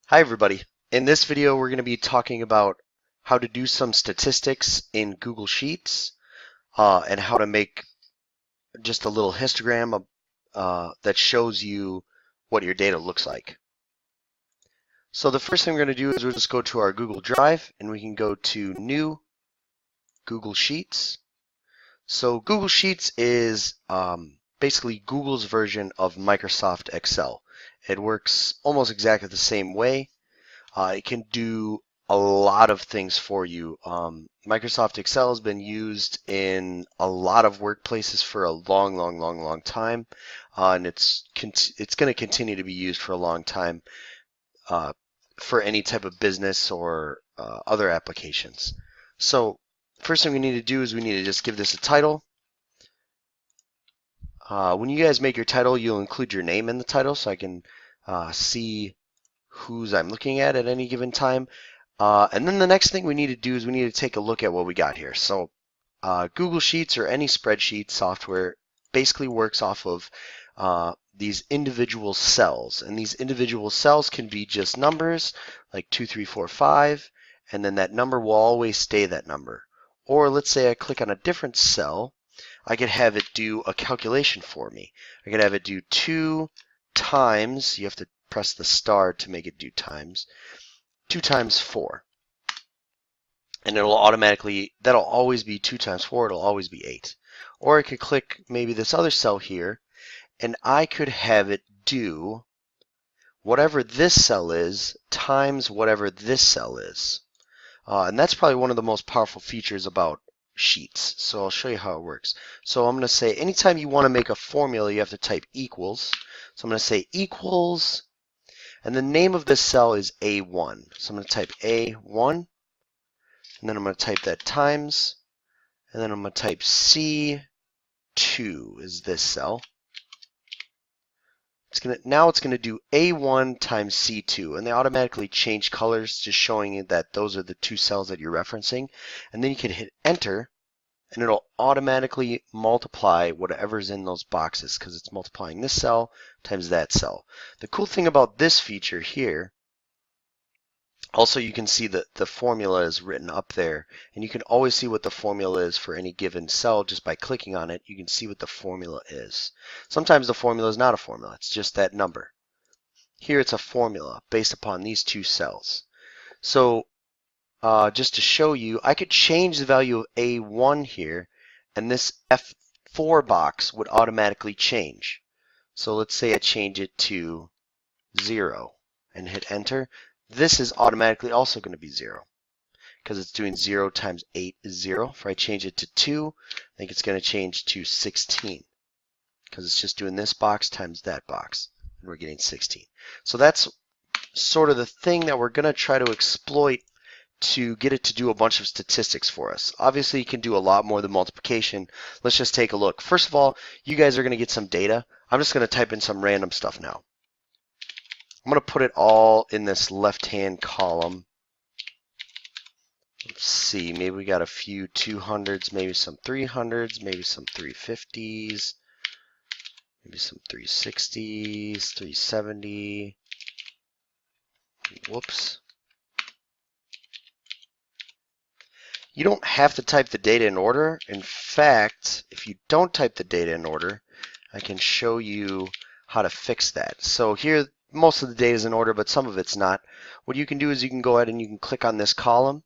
Hi everybody. In this video we're going to be talking about how to do some statistics in Google Sheets and how to make just a little histogram that shows you what your data looks like. So the first thing we're going to do is we'll just go to our Google Drive and we can go to New, Google Sheets. So Google Sheets is basically Google's version of Microsoft Excel. It works almost exactly the same way. It can do a lot of things for you. Microsoft Excel has been used in a lot of workplaces for a long time, and it's going to continue to be used for a long time for any type of business or other applications. So first thing we need to do is we need to just give this a title. When you guys make your title, you'll include your name in the title so I can see whose I'm looking at any given time. And then the next thing we need to do is we need to take a look at what we got here. So Google Sheets or any spreadsheet software basically works off of these individual cells. And these individual cells can be just numbers like 2, 3, 4, 5, and then that number will always stay that number. Or let's say I click on a different cell, I could have it do a calculation for me. I could have it do 2 times, you have to press the star to make it do times, 2 times 4. And it'll automatically, that'll always be 2 times 4, it'll always be 8. Or I could click maybe this other cell here, and I could have it do whatever this cell is times whatever this cell is. And that's probably one of the most powerful features about Sheets. So I'll show you how it works. So I'm going to say anytime you want to make a formula, you have to type equals. So I'm going to say equals, and the name of this cell is A1. So I'm going to type A1, and then I'm going to type that times, and then I'm going to type C2 is this cell. Now it's going to do A1 times C2, and they automatically change colors, just showing you that those are the 2 cells that you're referencing. And then you can hit enter, and it'll automatically multiply whatever's in those boxes because it's multiplying this cell times that cell. The cool thing about this feature here, also you can see that the formula is written up there, and you can always see what the formula is for any given cell just by clicking on it. You can see what the formula is. Sometimes the formula is not a formula, it's just that number. Here it's a formula based upon these 2 cells. So just to show you, I could change the value of A1 here, and this F4 box would automatically change. So let's say I change it to 0 and hit enter. This is automatically also going to be 0 because it's doing 0 times 8 is 0. If I change it to 2, I think it's going to change to 16 because it's just doing this box times that box, and we're getting 16. So that's sort of the thing that we're going to try to exploit to get it to do a bunch of statistics for us. Obviously, you can do a lot more than multiplication. Let's just take a look. First of all, you guys are going to get some data. I'm just going to type in some random stuff now. I'm going to put it all in this left-hand column. Let's see, maybe we got a few 200s, maybe some 300s, maybe some 350s, maybe some 360s, 370. Whoops. You don't have to type the data in order. In fact, if you don't type the data in order, I can show you how to fix that. So here, most of the data is in order, but some of it's not. What you can do is you can go ahead and you can click on this column,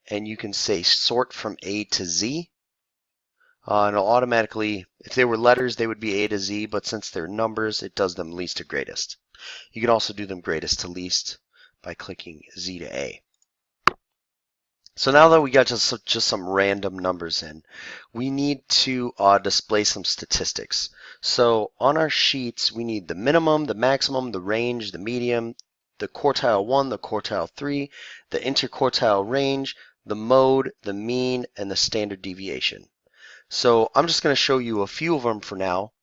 and you can say sort from A to Z. And it'll automatically, if they were letters, they would be A to Z, but since they're numbers, it does them least to greatest. You can also do them greatest to least by clicking Z to A. So now that we got just some random numbers in, we need to display some statistics. So on our sheets, we need the minimum, the maximum, the range, the median, the quartile 1, the quartile 3, the interquartile range, the mode, the mean, and the standard deviation. So I'm just going to show you a few of them for now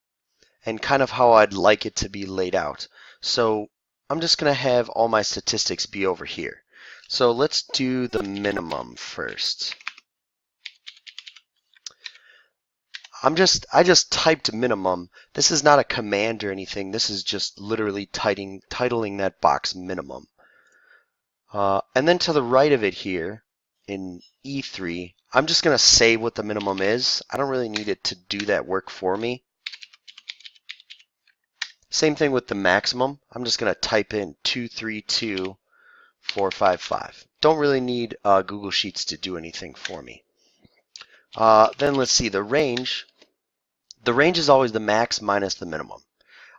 and kind of how I'd like it to be laid out. So I'm just going to have all my statistics be over here. So let's do the minimum first. I just typed minimum. This is not a command or anything. This is just literally titling that box minimum. And then to the right of it here in E3, I'm just going to say what the minimum is. I don't really need it to do that work for me. Same thing with the maximum. I'm just going to type in 232455. Don't really need Google Sheets to do anything for me. Then let's see the range. The range is always the max minus the minimum.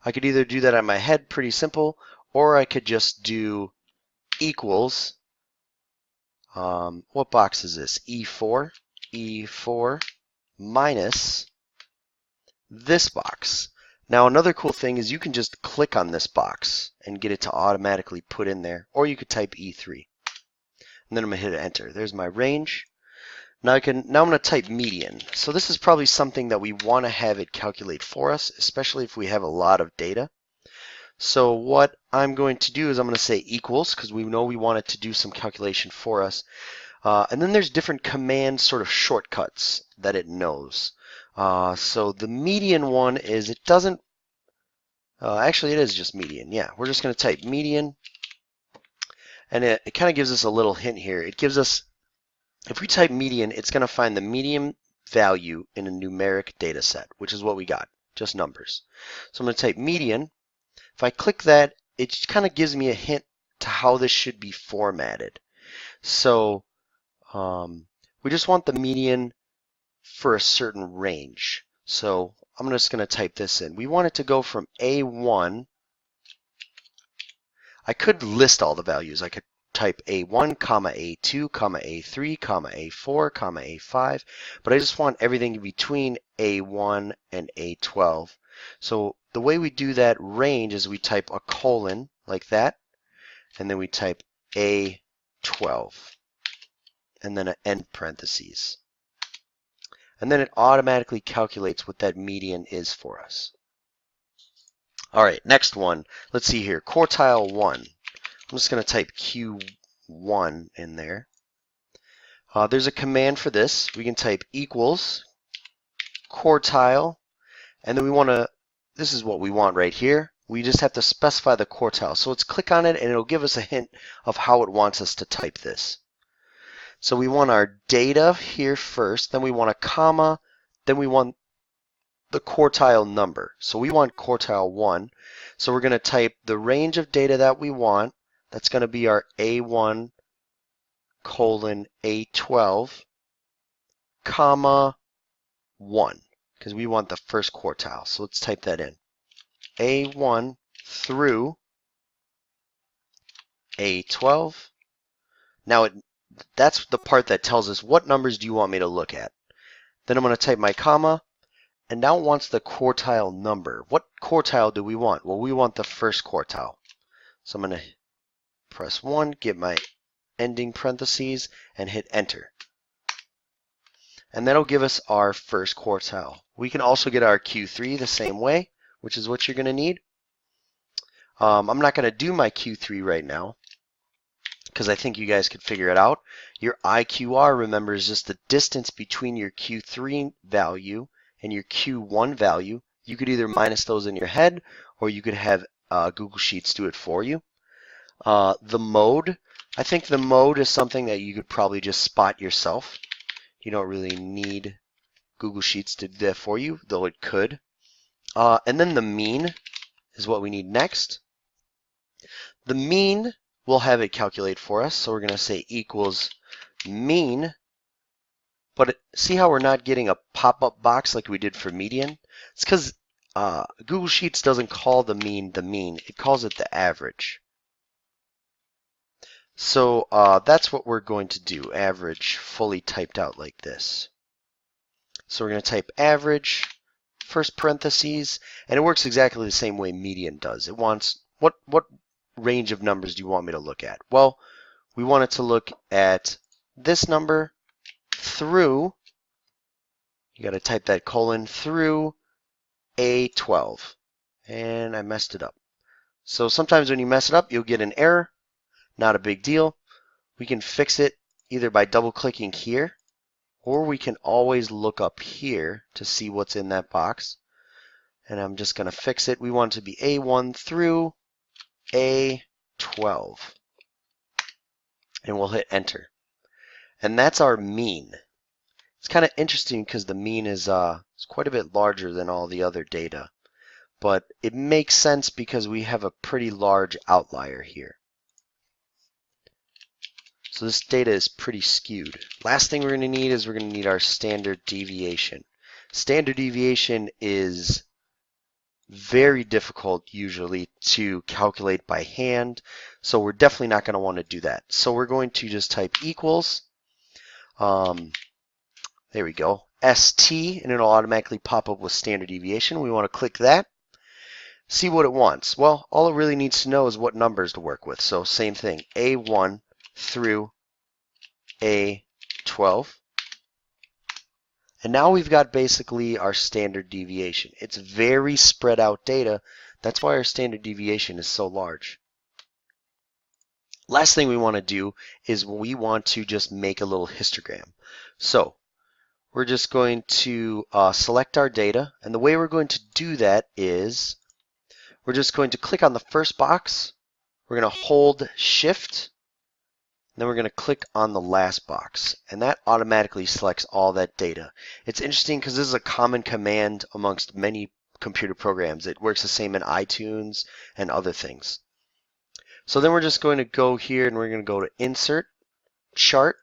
I could either do that on my head, pretty simple, or I could just do equals. What box is this? E4. E4 minus this box. Now another cool thing is you can just click on this box and get it to automatically put in there, or you could type E3. And then I'm going to hit enter. There's my range. Now I'm going to type median. So this is probably something that we want to have it calculate for us, especially if we have a lot of data. So what I'm going to do is I'm going to say equals, because we know we want it to do some calculation for us. And then there's different command sort of shortcuts that it knows. So the median one is it doesn't, actually it is just median. Yeah, we're just going to type median. And it kind of gives us a little hint here. It gives us, if we type median, it's going to find the median value in a numeric data set, which is what we got, just numbers. So I'm going to type median. If I click that, it kind of gives me a hint to how this should be formatted. So we just want the median for a certain range. So I'm just going to type this in. We want it to go from A1. I could list all the values. I could type A1, comma A2, comma A3, comma A4, comma A5, but I just want everything between A1 and A12. So the way we do that range is we type a colon like that, and then we type A12, and then an end parentheses. And then it automatically calculates what that median is for us. All right, next one. Let's see here. Quartile 1. I'm just going to type Q1 in there. There's a command for this. We can type equals quartile, and then we want to, this is what we want right here. We just have to specify the quartile. So let's click on it, and it'll give us a hint of how it wants us to type this. So we want our data here first, then we want a comma, then we want the quartile number. So we want quartile 1. So we're going to type the range of data that we want. That's going to be our A1 colon A12 comma 1, because we want the first quartile. So let's type that in. A1 through A12. Now that's the part that tells us what numbers do you want me to look at. Then I'm going to type my comma, and now it wants the quartile number. What quartile do we want? Well, we want the first quartile. So I'm going to press 1, get my ending parentheses, and hit enter. And that'll give us our first quartile. We can also get our Q3 the same way, which is what you're going to need. I'm not going to do my Q3 right now, because I think you guys could figure it out. Your IQR, remember, is just the distance between your Q3 value and your Q1 value. You could either minus those in your head, or you could have Google Sheets do it for you. The mode, I think the mode is something that you could probably just spot yourself. You don't really need Google Sheets to do that for you, though it could. And then the mean is what we need next. The mean, we'll have it calculate for us. So we're going to say equals mean. But see how we're not getting a pop-up box like we did for median? It's because Google Sheets doesn't call the mean. It calls it the average. So that's what we're going to do. Average fully typed out like this. So we're going to type average, first parentheses, and it works exactly the same way median does. It wants, what range of numbers do you want me to look at? Well, we want it to look at this number through, you got to type that colon, through A12. And I messed it up. So sometimes when you mess it up, you'll get an error. Not a big deal. We can fix it either by double clicking here, or we can always look up here to see what's in that box. And I'm just going to fix it. We want it to be A1 through A12. and we'll hit enter. And that's our mean. It's kind of interesting because the mean is quite a bit larger than all the other data. But it makes sense because we have a pretty large outlier here. So this data is pretty skewed. Last thing we're going to need is we're going to need our standard deviation. Standard deviation is very difficult usually to calculate by hand, so we're definitely not going to want to do that. So we're going to just type equals, there we go, ST, and it'll automatically pop up with standard deviation. We want to click that. See what it wants. Well, all it really needs to know is what numbers to work with. So same thing, A1 through A12. And now we've got basically our standard deviation. It's very spread out data. That's why our standard deviation is so large. Last thing we want to do is we want to just make a little histogram. So we're just going to select our data. And the way we're going to do that is we're just going to click on the first box. We're going to hold Shift. Then we're going to click on the last box, and that automatically selects all that data. It's interesting because this is a common command amongst many computer programs. It works the same in iTunes and other things. So then we're just going to go here and we're going to go to Insert, Chart.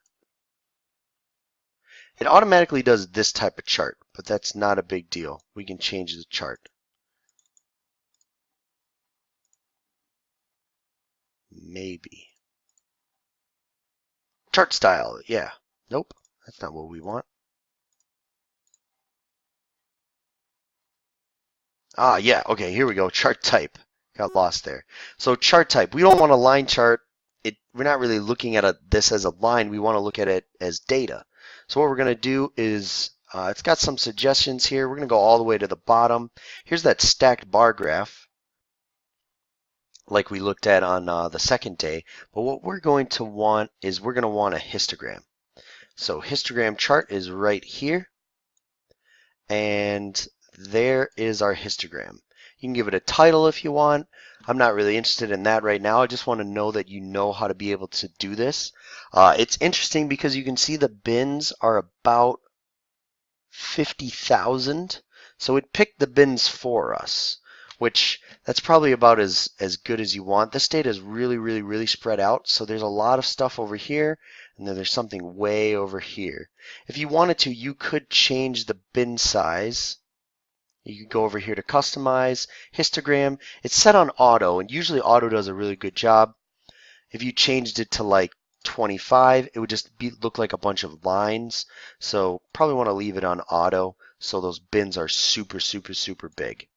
It automatically does this type of chart, but that's not a big deal. We can change the chart. Maybe. Chart style, yeah. Nope, that's not what we want. Yeah, okay, here we go. Chart type. Got lost there. So chart type. We don't want a line chart. We're not really looking at this as a line. We want to look at it as data. So what we're going to do is, it's got some suggestions here. We're going to go all the way to the bottom. Here's that stacked bar graph, like we looked at on the second day. But what we're going to want is we're going to want a histogram. So histogram chart is right here. And there is our histogram. You can give it a title if you want. I'm not really interested in that right now. I just want to know that you know how to be able to do this. It's interesting because you can see the bins are about 50,000. So it picked the bins for us, which that's probably about as good as you want. This data is really spread out. So there's a lot of stuff over here, and then there's something way over here. If you wanted to, you could change the bin size. You could go over here to customize, histogram. It's set on auto, and usually auto does a really good job. If you changed it to like 25, it would just look like a bunch of lines. So probably want to leave it on auto so those bins are super big.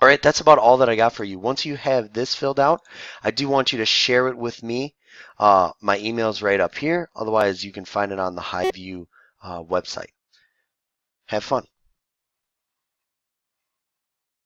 All right, that's about all that I got for you. Once you have this filled out, I do want you to share it with me. My email's right up here. Otherwise, you can find it on the HighView website. Have fun.